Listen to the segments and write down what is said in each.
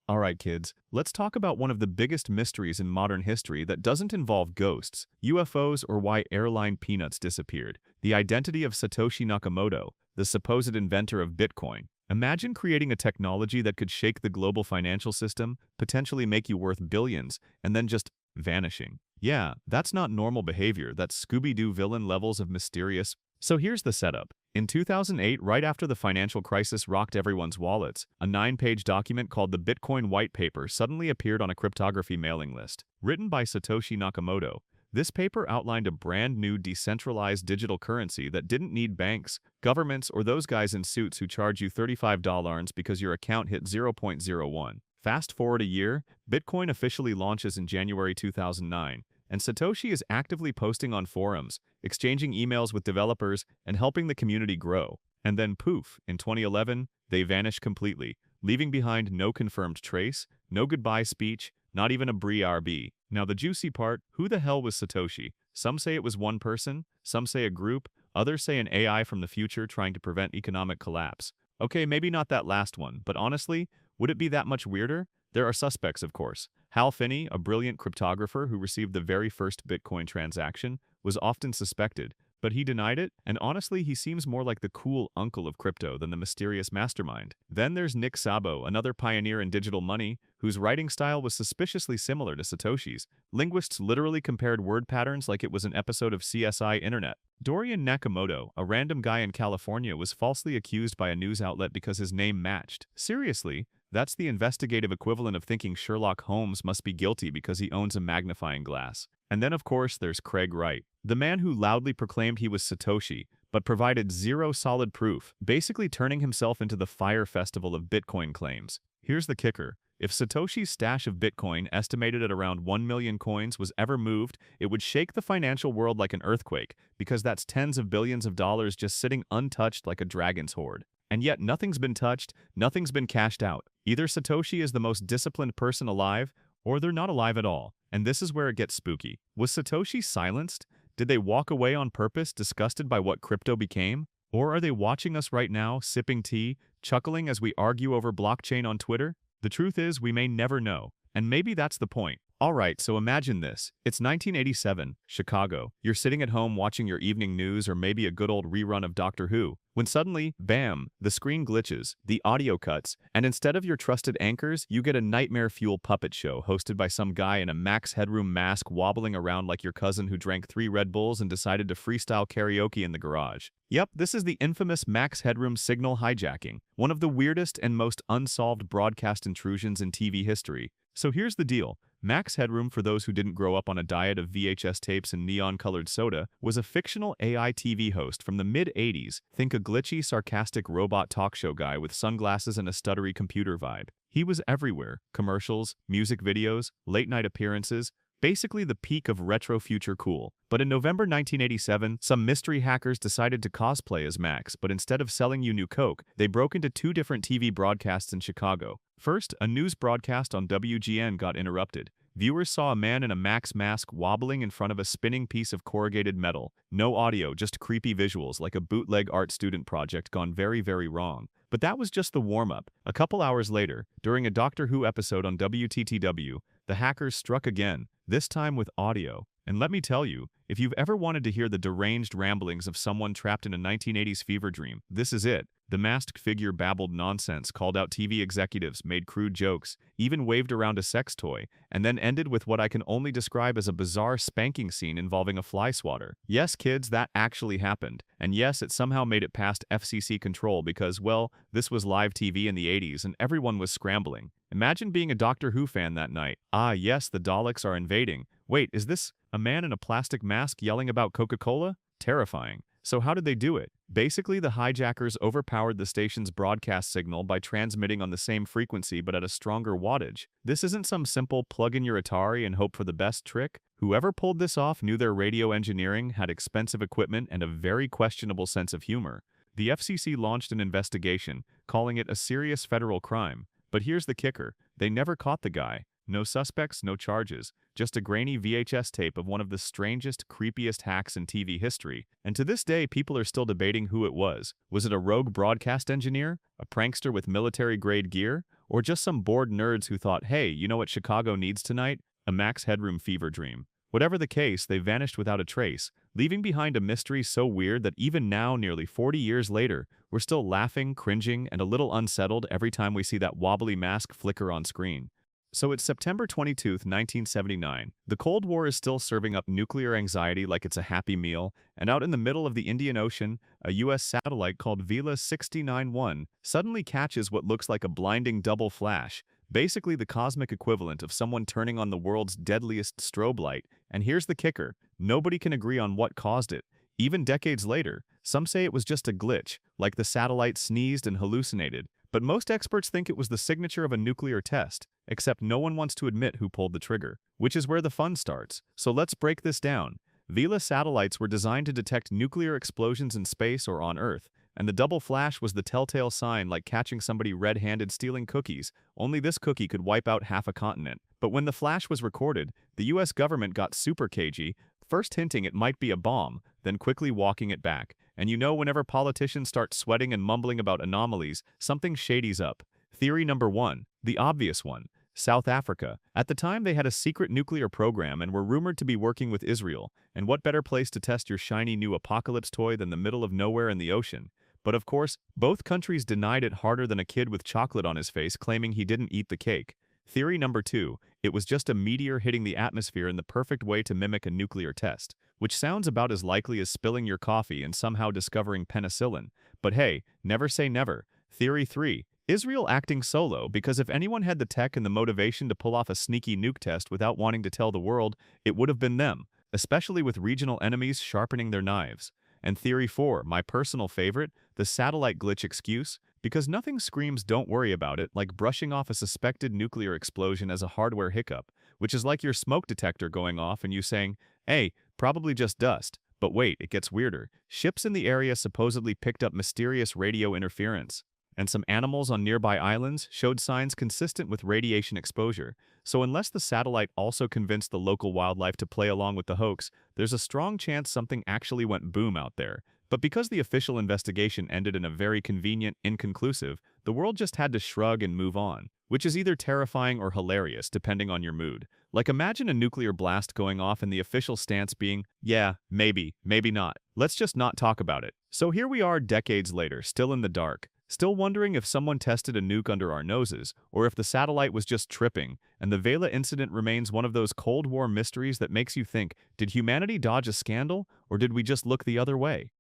Alright, kids, let's talk about one of the biggest mysteries in modern history that doesn't involve ghosts, UFOs, or why airline peanuts disappeared. The identity of Satoshi Nakamoto, the supposed inventor of Bitcoin. Imagine creating a technology that could shake the global financial system, potentially make you worth billions, and then just vanishing. Yeah, that's not normal behavior, that's Scooby-Doo villain levels of mysterious. So here's the setup. In 2008, right after the financial crisis rocked everyone's wallets, a 9-page document called the Bitcoin White Paper suddenly appeared on a cryptography mailing list. Written by Satoshi Nakamoto, this paper outlined a brand new decentralized digital currency that didn't need banks, governments, or those guys in suits who charge you $35 because your account hit 0.01. Fast forward a year, Bitcoin officially launches in January 2009, and Satoshi is actively posting on forums, exchanging emails with developers, and helping the community grow. And then poof, in 2011, they vanish completely, leaving behind no confirmed trace, no goodbye speech, not even a BRB. Now the juicy part, who the hell was Satoshi? Some say it was one person, some say a group, others say an AI from the future trying to prevent economic collapse. Okay, maybe not that last one, but honestly, would it be that much weirder? There are suspects, of course. Hal Finney, a brilliant cryptographer who received the very first Bitcoin transaction, was often suspected, but he denied it, and honestly, he seems more like the cool uncle of crypto than the mysterious mastermind. Then there's Nick Szabo, another pioneer in digital money, whose writing style was suspiciously similar to Satoshi's. Linguists literally compared word patterns like it was an episode of CSI Internet. Dorian Nakamoto, a random guy in California, was falsely accused by a news outlet because his name matched. Seriously? That's the investigative equivalent of thinking Sherlock Holmes must be guilty because he owns a magnifying glass. And then, of course, there's Craig Wright, the man who loudly proclaimed he was Satoshi, but provided zero solid proof, basically turning himself into the Fire Festival of Bitcoin claims. Here's the kicker. If Satoshi's stash of Bitcoin, estimated at around 1 million coins, was ever moved, it would shake the financial world like an earthquake, because that's tens of billions of dollars just sitting untouched like a dragon's hoard. And yet nothing's been touched, nothing's been cashed out. Either Satoshi is the most disciplined person alive, or they're not alive at all. And this is where it gets spooky. Was Satoshi silenced? Did they walk away on purpose, disgusted by what crypto became? Or are they watching us right now, sipping tea, chuckling as we argue over blockchain on Twitter? The truth is, we may never know. And maybe that's the point. Alright, so imagine this. It's 1987, Chicago. You're sitting at home watching your evening news or maybe a good old rerun of Doctor Who, when suddenly, bam, the screen glitches, the audio cuts, and instead of your trusted anchors, you get a nightmare-fuel puppet show hosted by some guy in a Max Headroom mask wobbling around like your cousin who drank 3 Red Bulls and decided to freestyle karaoke in the garage. Yep, this is the infamous Max Headroom signal hijacking, one of the weirdest and most unsolved broadcast intrusions in TV history. So here's the deal. Max Headroom, for those who didn't grow up on a diet of VHS tapes and neon-colored soda, was a fictional AI TV host from the mid-80s. Think a glitchy, sarcastic robot talk show guy with sunglasses and a stuttery computer vibe. He was everywhere. Commercials, music videos, late-night appearances, basically the peak of retro future cool. But in November 1987, some mystery hackers decided to cosplay as Max, but instead of selling you new Coke, they broke into 2 different TV broadcasts in Chicago. First, a news broadcast on WGN got interrupted. Viewers saw a man in a Max mask wobbling in front of a spinning piece of corrugated metal. No audio, just creepy visuals like a bootleg art student project gone very, very wrong. But that was just the warm-up. A couple hours later, during a Doctor Who episode on WTTW, the hackers struck again, this time with audio. And let me tell you, if you've ever wanted to hear the deranged ramblings of someone trapped in a 1980s fever dream, this is it. The masked figure babbled nonsense, called out TV executives, made crude jokes, even waved around a sex toy, and then ended with what I can only describe as a bizarre spanking scene involving a fly swatter. Yes, kids, that actually happened. And yes, it somehow made it past FCC control because, well, this was live TV in the 80s and everyone was scrambling. Imagine being a Doctor Who fan that night. Ah, yes, the Daleks are invading. Wait, is this a man in a plastic mask yelling about Coca-Cola? Terrifying. So how did they do it? Basically, the hijackers overpowered the station's broadcast signal by transmitting on the same frequency but at a stronger wattage. This isn't some simple plug in your Atari and hope for the best trick. Whoever pulled this off knew their radio engineering, had expensive equipment, and a very questionable sense of humor. The FCC launched an investigation, calling it a serious federal crime. But here's the kicker. They never caught the guy. No suspects, no charges, just a grainy VHS tape of one of the strangest, creepiest hacks in TV history. And to this day, people are still debating who it was. Was it a rogue broadcast engineer? A prankster with military-grade gear? or just some bored nerds who thought, hey, you know what Chicago needs tonight? A Max Headroom fever dream. Whatever the case, they vanished without a trace, leaving behind a mystery so weird that even now, nearly 40 years later, we're still laughing, cringing, and a little unsettled every time we see that wobbly mask flicker on screen. So it's September 22, 1979. The Cold War is still serving up nuclear anxiety like it's a happy meal, and out in the middle of the Indian Ocean, a US satellite called Vela 691 suddenly catches what looks like a blinding double flash, basically the cosmic equivalent of someone turning on the world's deadliest strobe light. And here's the kicker, nobody can agree on what caused it. Even decades later, some say it was just a glitch, like the satellite sneezed and hallucinated, but most experts think it was the signature of a nuclear test, except no one wants to admit who pulled the trigger, which is where the fun starts. So let's break this down. Vela satellites were designed to detect nuclear explosions in space or on Earth, and the double flash was the telltale sign, like catching somebody red-handed stealing cookies, only this cookie could wipe out half a continent. But when the flash was recorded, the US government got super cagey, first hinting it might be a bomb, then quickly walking it back. And you know, whenever politicians start sweating and mumbling about anomalies, something shady's up. Theory number 1, the obvious one. South Africa. At the time, they had a secret nuclear program and were rumored to be working with Israel. And what better place to test your shiny new apocalypse toy than the middle of nowhere in the ocean? But of course, both countries denied it harder than a kid with chocolate on his face claiming he didn't eat the cake. Theory number 2, it was just a meteor hitting the atmosphere in the perfect way to mimic a nuclear test, which sounds about as likely as spilling your coffee and somehow discovering penicillin. But hey, never say never. Theory 3, Israel acting solo, because if anyone had the tech and the motivation to pull off a sneaky nuke test without wanting to tell the world, it would have been them, especially with regional enemies sharpening their knives. And Theory 4, my personal favorite, the satellite glitch excuse, because nothing screams don't worry about it like brushing off a suspected nuclear explosion as a hardware hiccup, which is like your smoke detector going off and you saying, hey, probably just dust. But wait, it gets weirder. Ships in the area supposedly picked up mysterious radio interference, and some animals on nearby islands showed signs consistent with radiation exposure. So unless the satellite also convinced the local wildlife to play along with the hoax, there's a strong chance something actually went boom out there. But because the official investigation ended in a very convenient, inconclusive, the world just had to shrug and move on, which is either terrifying or hilarious depending on your mood. Like imagine a nuclear blast going off and the official stance being, yeah, maybe, maybe not. Let's just not talk about it. So here we are decades later, still in the dark. Still wondering if someone tested a nuke under our noses, or if the satellite was just tripping, and the Vela incident remains one of those Cold War mysteries that makes you think, did humanity dodge a scandal, or did we just look the other way?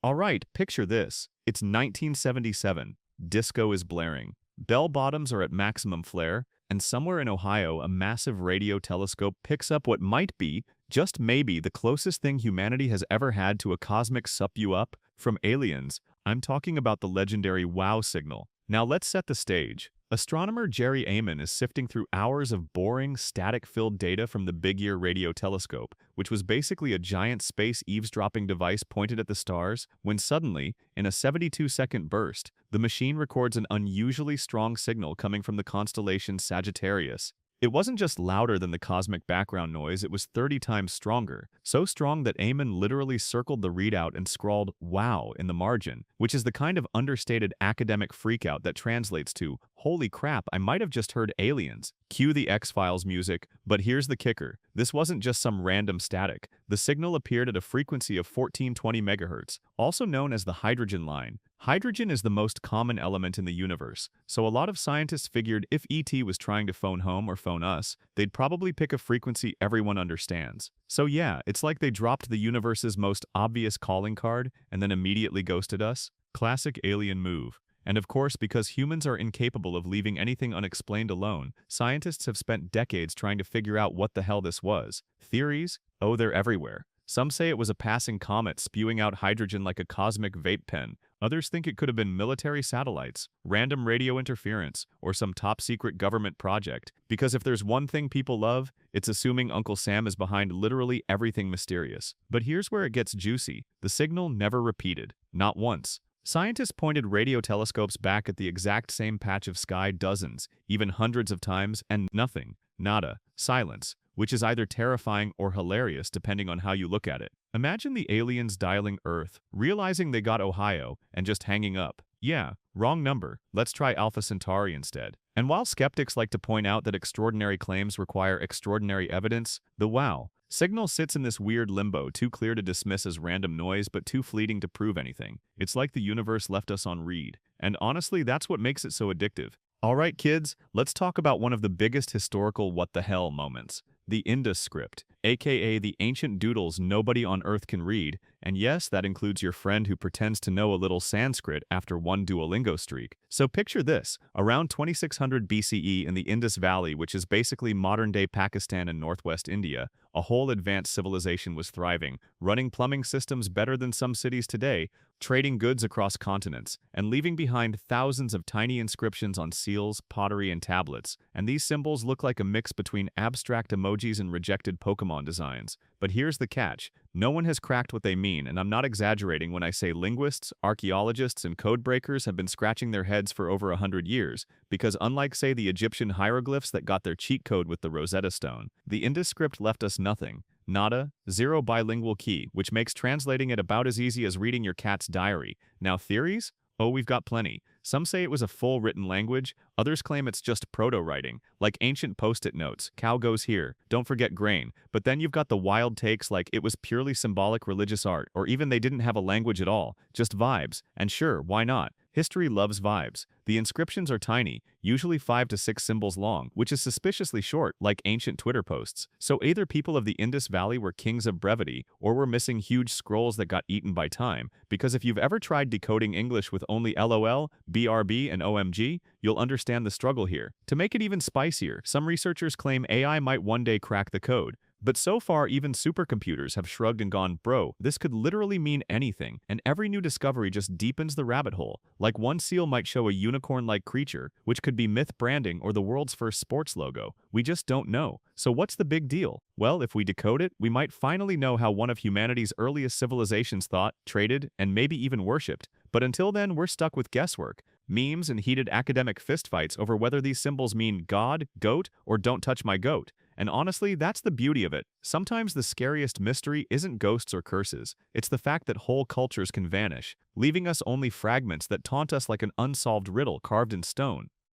Alright, picture this. It's 1977. Disco is blaring. Bell bottoms are at maximum flare, and somewhere in Ohio, a massive radio telescope picks up what might be, just maybe, the closest thing humanity has ever had to a cosmic sup-you-up from aliens. I'm talking about the legendary WOW signal. Now let's set the stage. Astronomer Jerry Amon is sifting through hours of boring, static-filled data from the Big Ear radio telescope, which was basically a giant space eavesdropping device pointed at the stars, when suddenly, in a 72-second burst, the machine records an unusually strong signal coming from the constellation Sagittarius. It wasn't just louder than the cosmic background noise, it was 30 times stronger. So strong that Amon literally circled the readout and scrawled "wow" in the margin, which is the kind of understated academic freakout that translates to, holy crap, I might have just heard aliens. Cue the X-Files music, but here's the kicker. This wasn't just some random static. The signal appeared at a frequency of 1420 MHz, also known as the hydrogen line. Hydrogen is the most common element in the universe, so a lot of scientists figured if ET was trying to phone home or phone us, they'd probably pick a frequency everyone understands. So yeah, it's like they dropped the universe's most obvious calling card and then immediately ghosted us. Classic alien move. And of course, because humans are incapable of leaving anything unexplained alone, scientists have spent decades trying to figure out what the hell this was. Theories? Oh, they're everywhere. Some say it was a passing comet spewing out hydrogen like a cosmic vape pen. Others think it could have been military satellites, random radio interference, or some top-secret government project. Because if there's one thing people love, it's assuming Uncle Sam is behind literally everything mysterious. But here's where it gets juicy. The signal never repeated. Not once. Scientists pointed radio telescopes back at the exact same patch of sky dozens, even hundreds of times, and nothing. Nada. Silence. Which is either terrifying or hilarious depending on how you look at it. Imagine the aliens dialing Earth, realizing they got Ohio, and just hanging up. Yeah, wrong number. Let's try Alpha Centauri instead. And while skeptics like to point out that extraordinary claims require extraordinary evidence, the wow signal sits in this weird limbo, too clear to dismiss as random noise but too fleeting to prove anything. It's like the universe left us on read. And honestly, that's what makes it so addictive. Alright kids, let's talk about one of the biggest historical what the hell moments. The Indus script, aka the ancient doodles nobody on earth can read, and yes, that includes your friend who pretends to know a little Sanskrit after one Duolingo streak. So picture this, around 2600 BCE in the Indus Valley, which is basically modern-day Pakistan and northwest India, a whole advanced civilization was thriving, running plumbing systems better than some cities today, trading goods across continents, and leaving behind thousands of tiny inscriptions on seals, pottery, and tablets. And these symbols look like a mix between abstract emojis and rejected Pokemon designs. But here's the catch. No one has cracked what they mean, and I'm not exaggerating when I say linguists, archaeologists, and code breakers have been scratching their heads for over 100 years, because unlike, say, the Egyptian hieroglyphs that got their cheat code with the Rosetta Stone, the Indus script left us nothing. Nada, zero bilingual key, which makes translating it about as easy as reading your cat's diary. Now theories? Oh, we've got plenty. Some say it was a full written language, others claim it's just proto-writing, like ancient post-it notes, cow goes here, don't forget grain. But then you've got the wild takes like it was purely symbolic religious art, or even they didn't have a language at all, just vibes. And sure, why not? History loves vibes. The inscriptions are tiny, usually 5 to 6 symbols long, which is suspiciously short, like ancient Twitter posts. So either people of the Indus Valley were kings of brevity, or were missing huge scrolls that got eaten by time, because if you've ever tried decoding English with only LOL, BRB, and OMG, you'll understand the struggle here. To make it even spicier, some researchers claim AI might one day crack the code. But so far, even supercomputers have shrugged and gone, bro, this could literally mean anything, and every new discovery just deepens the rabbit hole. Like one seal might show a unicorn-like creature, which could be myth branding or the world's first sports logo. We just don't know. So what's the big deal? Well, if we decode it, we might finally know how one of humanity's earliest civilizations thought, traded, and maybe even worshipped. But until then, we're stuck with guesswork, memes, and heated academic fistfights over whether these symbols mean God, goat, or don't touch my goat. And honestly, that's the beauty of it. Sometimes the scariest mystery isn't ghosts or curses. It's the fact that whole cultures can vanish, leaving us only fragments that taunt us like an unsolved riddle carved in stone.